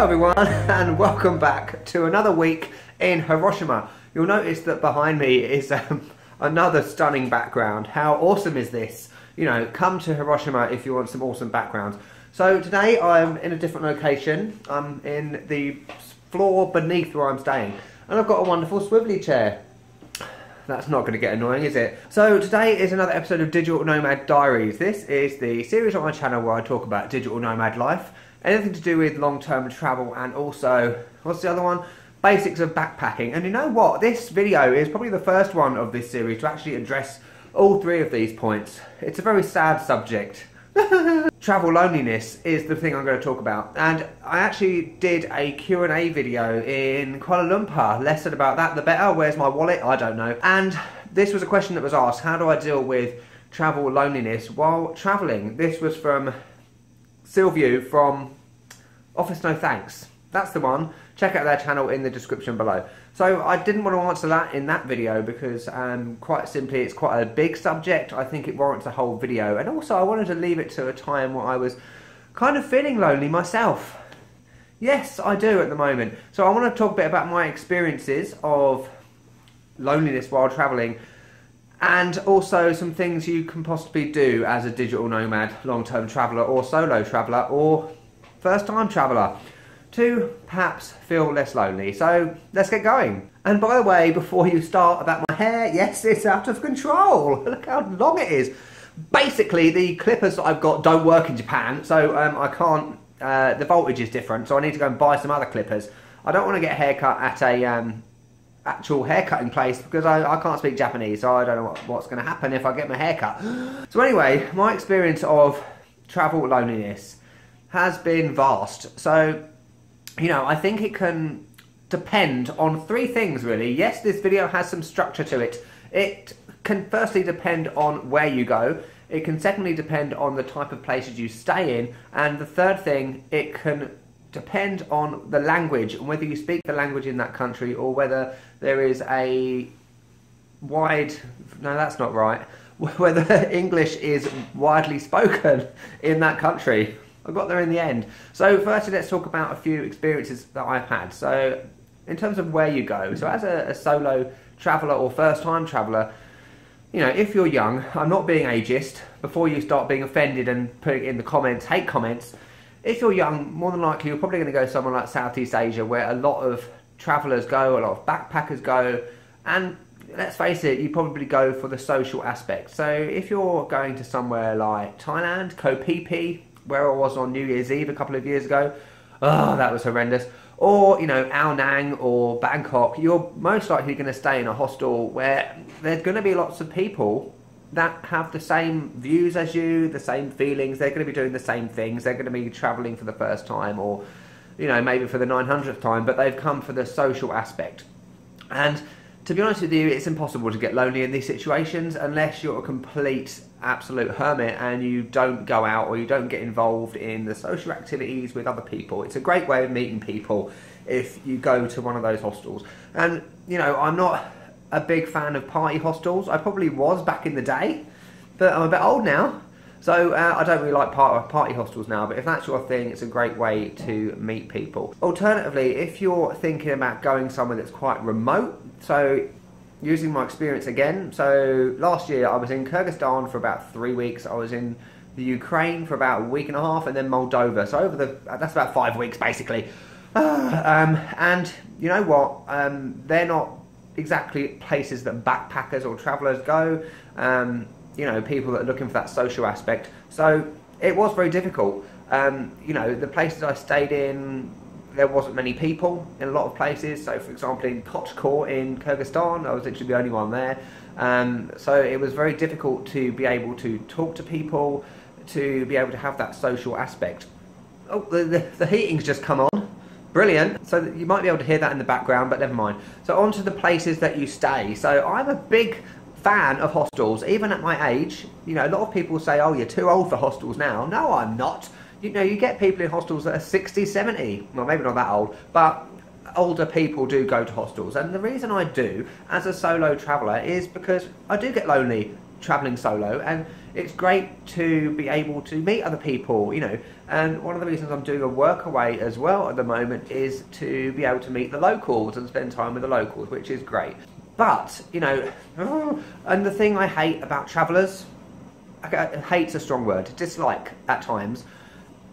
Hello everyone and welcome back to another week in Hiroshima. You'll notice that behind me is another stunning background. How awesome is this? You know, come to Hiroshima if you want some awesome backgrounds. So today I'm in a different location. I'm in the floor beneath where I'm staying. And I've got a wonderful swivelly chair. That's not going to get annoying, is it? So today is another episode of Digital Nomad Diaries. This is the series on my channel where I talk about digital nomad life. Anything to do with long-term travel and also, what's the other one? Basics of backpacking. And you know what? This video is probably the first one of this series to actually address all three of these points. It's a very sad subject. Travel loneliness is the thing I'm going to talk about. And I actually did a Q&A video in Kuala Lumpur. Less said about that, the better. Where's my wallet? I don't know. And this was a question that was asked. How do I deal with travel loneliness while travelling? This was from Sylvia from Office No Thanks. That's the one. Check out their channel in the description below. So I didn't want to answer that in that video because quite simply it's quite a big subject. I think it warrants a whole video, and also I wanted to leave it to a time where I was kind of feeling lonely myself. Yes, I do at the moment. So I want to talk a bit about my experiences of loneliness while travelling, and also some things you can possibly do as a digital nomad, long-term traveller or solo traveller or first-time traveller to perhaps feel less lonely. So let's get going. And by the way, before you start about my hair, yes, it's out of control. Look how long it is. Basically, the clippers that I've got don't work in Japan, so I can't, the voltage is different, so I need to go and buy some other clippers. I don't want to get a haircut at a actual haircutting place because I can't speak Japanese, so I don't know what's going to happen if I get my hair cut. So anyway, my experience of travel loneliness has been vast. So, you know, I think it can depend on three things really. Yes, this video has some structure to it. It can firstly depend on where you go. It can secondly depend on the type of places you stay in. And the third thing, it can depend on the language and whether you speak the language in that country or whether there is a wide, no that's not right, whether English is widely spoken in that country. I got there in the end. So firstly, let's talk about a few experiences that I've had. So in terms of where you go, so as a solo traveller or first-time traveller, you know, if you're young, I'm not being ageist, before you start being offended and putting in the comments, hate comments, if you're young, more than likely you're probably going to go somewhere like Southeast Asia where a lot of travellers go, a lot of backpackers go, and let's face it, you probably go for the social aspect. So if you're going to somewhere like Thailand, Koh Phi Phi, where I was on New Year's Eve a couple of years ago, oh, that was horrendous. Or, you know, Ao Nang or Bangkok, you're most likely going to stay in a hostel where there's going to be lots of people that have the same views as you, the same feelings, they're going to be doing the same things, they're going to be travelling for the first time or, you know, maybe for the 900th time, but they've come for the social aspect. And to be honest with you, it's impossible to get lonely in these situations unless you're a complete, absolute hermit and you don't go out or you don't get involved in the social activities with other people. It's a great way of meeting people if you go to one of those hostels. And, you know, I'm not a big fan of party hostels. I probably was back in the day, but I'm a bit old now. So I don't really like party hostels now, but if that's your thing, it's a great way to meet people. Alternatively, if you're thinking about going somewhere that's quite remote, so using my experience again, so last year I was in Kyrgyzstan for about 3 weeks, I was in the Ukraine for about a week and a half, and then Moldova, so that's about 5 weeks basically. And you know what, they're not exactly places that backpackers or travellers go. You know, people that are looking for that social aspect. So it was very difficult. You know, the places I stayed in, there wasn't many people in a lot of places. So for example, in Kochkor in Kyrgyzstan, I was literally the only one there. So it was very difficult to be able to talk to people, to be able to have that social aspect. Oh, the heating's just come on. Brilliant. So you might be able to hear that in the background, but never mind. So on to the places that you stay. So I'm a big fan of hostels, even at my age. You know, a lot of people say, oh, you're too old for hostels now. No, I'm not. You know, you get people in hostels that are 60, 70. Well, maybe not that old, but older people do go to hostels. And the reason I do, as a solo traveller, is because I do get lonely travelling solo, and it's great to be able to meet other people, you know. And one of the reasons I'm doing a work away as well at the moment is to be able to meet the locals and spend time with the locals, which is great. But, you know, and the thing I hate about travellers, hate's a strong word, dislike at times,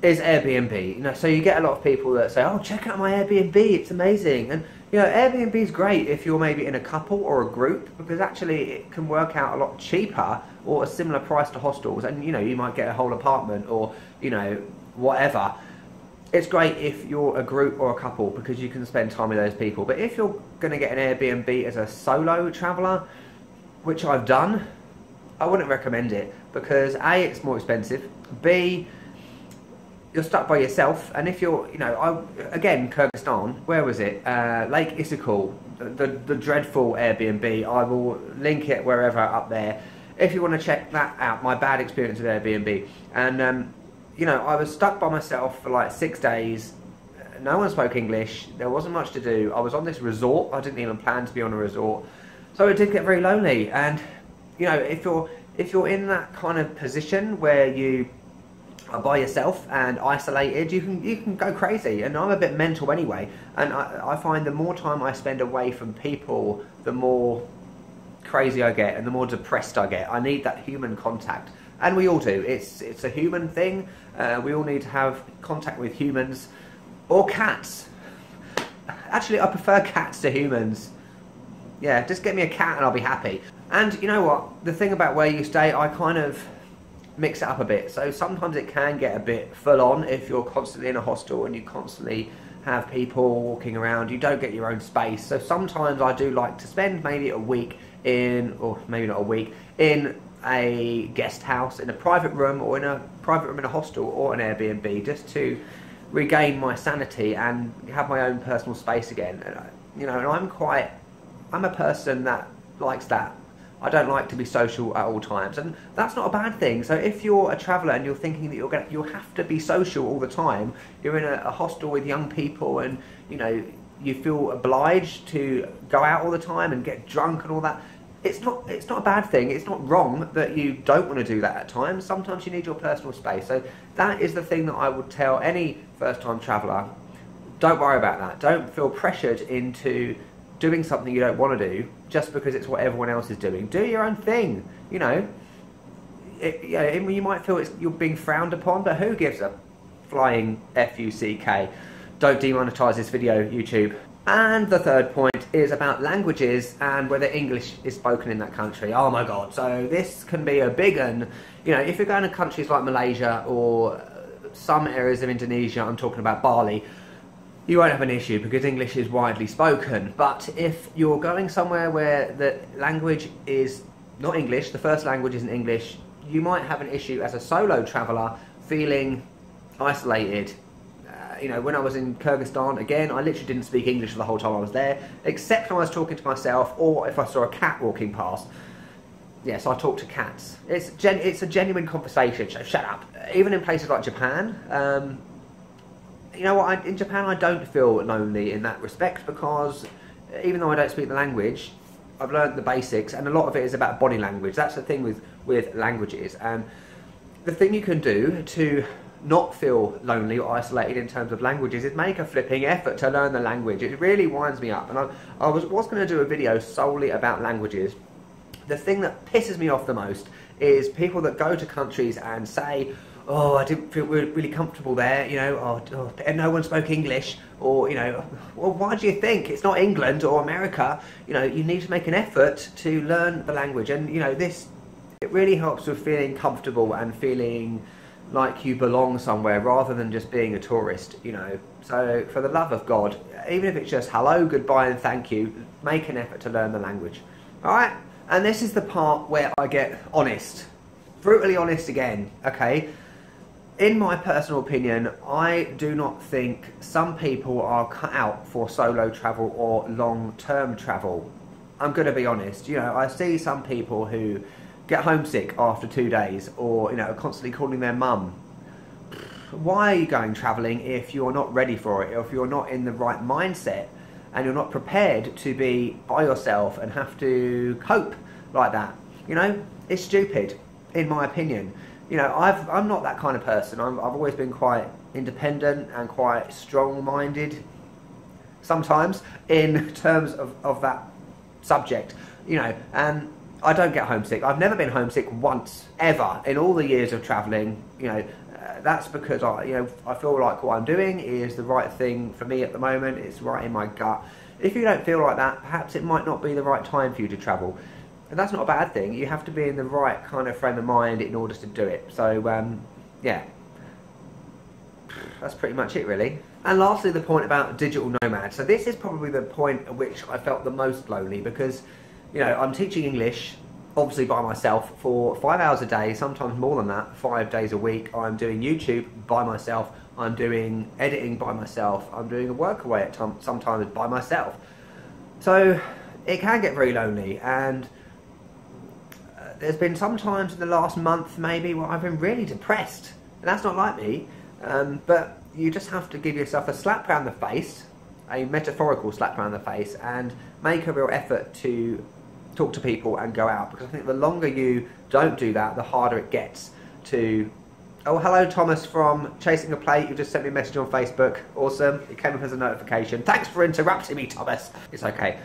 is Airbnb. You know, so you get a lot of people that say, oh, check out my Airbnb, it's amazing. And, you know, Airbnb is great if you're maybe in a couple or a group, because actually it can work out a lot cheaper or a similar price to hostels. And, you know, you might get a whole apartment or, you know, whatever. It's great if you're a group or a couple because you can spend time with those people. But if you're going to get an Airbnb as a solo traveller, which I've done, I wouldn't recommend it because A, it's more expensive, B, you're stuck by yourself, and if you're, you know, again, Kyrgyzstan, where was it? Lake Issyk, the dreadful Airbnb. I will link it wherever up there if you want to check that out, my bad experience with Airbnb. And, you know, I was stuck by myself for like 6 days, no one spoke English, there wasn't much to do, I was on this resort, I didn't even plan to be on a resort, so it did get very lonely. And, you know, if you're in that kind of position where you are by yourself and isolated, you can go crazy. And I'm a bit mental anyway, and I find the more time I spend away from people, the more crazy I get and the more depressed I get. I need that human contact, and we all do. It's a human thing. We all need to have contact with humans or cats. Actually, I prefer cats to humans. Yeah, just get me a cat and I'll be happy. And you know what, the thing about where you stay, I kind of mix it up a bit. So sometimes it can get a bit full on if you're constantly in a hostel and you constantly have people walking around, you don't get your own space. So sometimes I do like to spend maybe a week in, or maybe not a week, in a guest house, in a private room, or in a private room in a hostel or an Airbnb, just to regain my sanity and have my own personal space again. And, you know, and I'm a person that likes that. I don't like to be social at all times, and that's not a bad thing. So if you're a traveller and you're thinking that you'll have to be social all the time, you're in a hostel with young people, and you know you feel obliged to go out all the time and get drunk and all that. It's not a bad thing. It's not wrong that you don't want to do that at times. Sometimes you need your personal space. So that is the thing that I would tell any first-time traveller. Don't worry about that. Don't feel pressured into doing something you don't want to do just because it's what everyone else is doing. Do your own thing, you know. You might feel you're being frowned upon, but who gives a flying F-U-C-K? Don't demonetize this video, YouTube. And the third point is about languages and whether English is spoken in that country. Oh my god, so this can be a big one. You know, if you're going to countries like Malaysia or some areas of Indonesia, I'm talking about Bali, you won't have an issue because English is widely spoken. But if you're going somewhere where the language is not English, the first language isn't English, you might have an issue as a solo traveller feeling isolated. You know, when I was in Kyrgyzstan, again, I literally didn't speak English for the whole time I was there, except when I was talking to myself or if I saw a cat walking past. Yes, I talk to cats. It's a genuine conversation, so shut up. Even in places like Japan, you know what, in Japan I don't feel lonely in that respect because even though I don't speak the language, I've learned the basics, and a lot of it is about body language. That's the thing with languages. And the thing you can do to not feel lonely or isolated in terms of languages is make a flipping effort to learn the language. It really winds me up, and I was going to do a video solely about languages. The thing that pisses me off the most is people that go to countries and say, oh, I didn't feel really comfortable there, you know, and no one spoke English, or, you know, well, why do you think? It's not England or America. You know, you need to make an effort to learn the language, and, you know, it really helps with feeling comfortable and feeling like you belong somewhere rather than just being a tourist, you know. So for the love of God, even if it's just hello, goodbye and thank you, make an effort to learn the language. Alright, and this is the part where I get honest, brutally honest again, okay. In my personal opinion, I do not think some people are cut out for solo travel or long-term travel. I'm going to be honest, you know, I see some people who get homesick after 2 days, or, you know, are constantly calling their mum. Why are you going travelling if you're not ready for it, or if you're not in the right mindset and you're not prepared to be by yourself and have to cope like that, you know? it's stupid, in my opinion. You know, I'm not that kind of person. I've always been quite independent and quite strong-minded, sometimes, in terms of that subject. You know, and I don't get homesick. I've never been homesick once, ever, in all the years of travelling. You know, that's because I feel like what I'm doing is the right thing for me at the moment. It's right in my gut. If you don't feel like that, perhaps it might not be the right time for you to travel. And that's not a bad thing. You have to be in the right kind of frame of mind in order to do it. So, yeah. That's pretty much it, really. And lastly, the point about digital nomad. So this is probably the point at which I felt the most lonely, because, you know, I'm teaching English, obviously by myself, for 5 hours a day, sometimes more than that, 5 days a week. I'm doing YouTube by myself. I'm doing editing by myself. I'm doing a work away at sometimes by myself. So it can get very lonely, and there's been some times in the last month maybe where I've been really depressed, and that's not like me, but you just have to give yourself a slap round the face, a metaphorical slap round the face, and make a real effort to talk to people and go out, because I think the longer you don't do that, the harder it gets to... Oh, hello Thomas from Chasing a Plate, you just sent me a message on Facebook. Awesome, it came up as a notification. Thanks for interrupting me, Thomas. It's okay.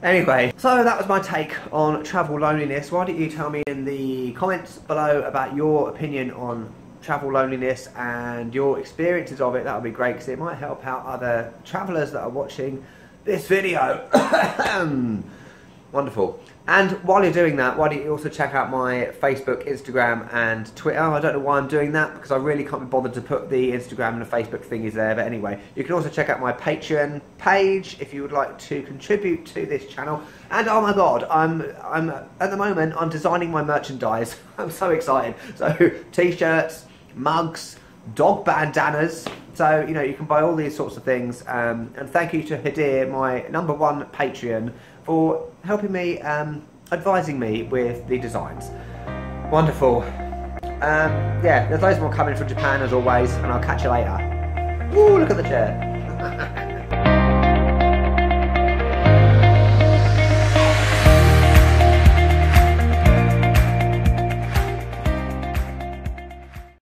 Anyway, so that was my take on travel loneliness. Why don't you tell me in the comments below about your opinion on travel loneliness and your experiences of it. That would be great, because it might help out other travellers that are watching this video. Wonderful. And while you're doing that, why don't you also check out my Facebook, Instagram and Twitter. I don't know why I'm doing that, because I really can't be bothered to put the Instagram and the Facebook thingies there, but anyway, you can also check out my Patreon page if you would like to contribute to this channel. And oh my god, I'm at the moment I'm designing my merchandise. I'm so excited. So t-shirts, mugs, dog bandanas. So, you know, you can buy all these sorts of things. And thank you to Hadir, my #1 Patreon, for helping me, advising me with the designs. Wonderful. Yeah, there's loads more coming from Japan as always, and I'll catch you later. Woo, look at the chair.